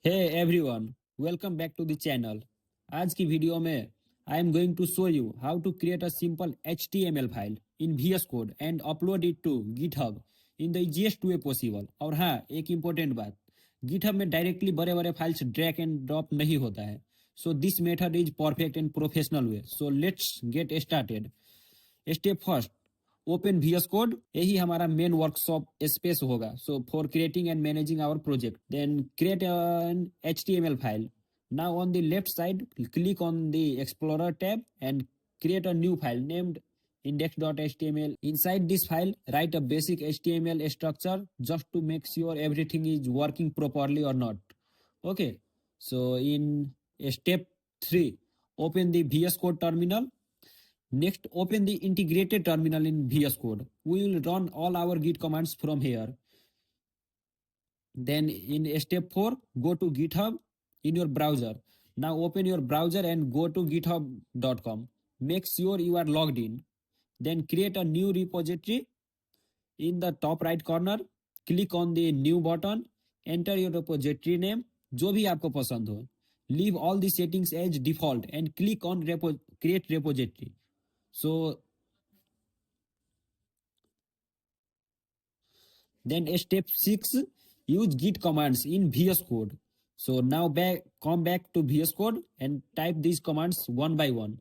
Hey everyone, welcome back to the channel. आज की video में I am going to show you how to create a simple HTML file in VS Code and upload it to GitHub in the easiest way possible. और हाँ, एक important बात, GitHub में directly बड़े बड़े फाइल्स ड्रैग एंड ड्रॉप नहीं होता है. So this method is perfect and professional way. So let's get started. Step first, open VS code. यही हमारा मेन वर्कशॉप स्पेस होगा. So for creating and managing our project, then create an HTML file. Now on the left side, click on the explorer tab and create a new file named index.html. Inside this file, write a basic HTML structure just to make sure everything is working properly or not. Okay, so in step 3, open the VS Code terminal. Next, open the integrated terminal in VS Code. We will run all our Git commands from here. Then in step 4, go to GitHub in your browser. Now open your browser and go to github.com. Make sure you are logged in. Then create a new repository. In the top right corner, click on the new button. Enter your repository name, जो भी आपको पसंद हो. Leave all the settings as default and click on create repository. So then step 6, use git commands in VS Code. So now come back to VS Code and type these commands one by one.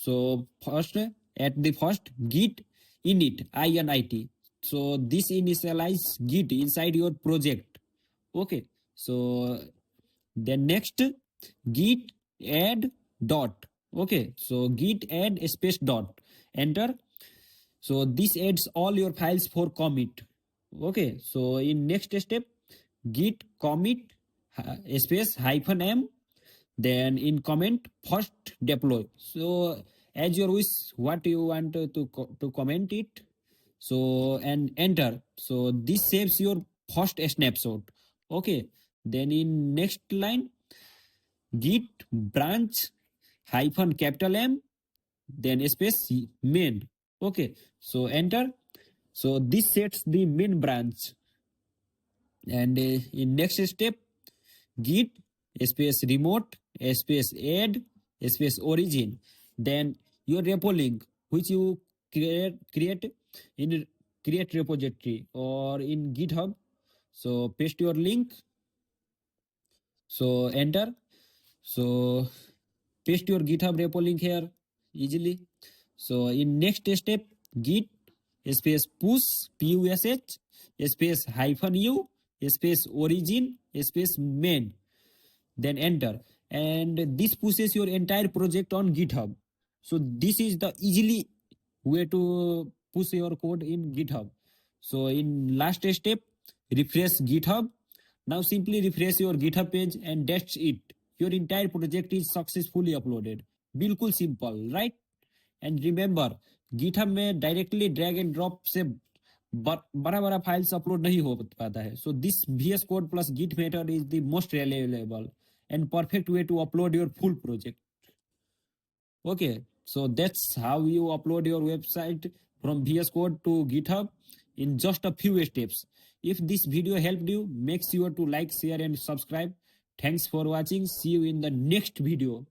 So first, at the first, git init, init. So this initialize git inside your project. Okay, so then next, git add dot. Okay, so git add space dot, enter. So this adds all your files for commit. Okay, so in next step, git commit space -m, then in comment first deploy. So as your wish, what you want to comment it. So and enter. So this saves your first snapshot. Okay, then in next line, git branch -M, then space main. Okay, so enter. So this sets the main branch. And in next step, git space remote space add space origin, then your repo link which you create in create repository or in GitHub. So paste your link. So enter. So paste your GitHub repo link here easily. So in next step, git space push push space -u space origin space main, then enter. And this pushes your entire project on GitHub. So this is the easily way to push your code in GitHub. So in last step, refresh GitHub. Now simply refresh your GitHub page and that's it. Your entire project is successfully uploaded. बिल्कुल simple, right? And remember, GitHub में directly drag and drop से बड़ा बड़ा files upload नहीं हो पाता है. So this VS Code plus Git method is the most reliable and perfect way to upload your full project. Okay, so that's how you upload your website from VS Code to GitHub in just a few steps. If this video helped you, make sure to like, share and subscribe. Thanks for watching. See you in the next video.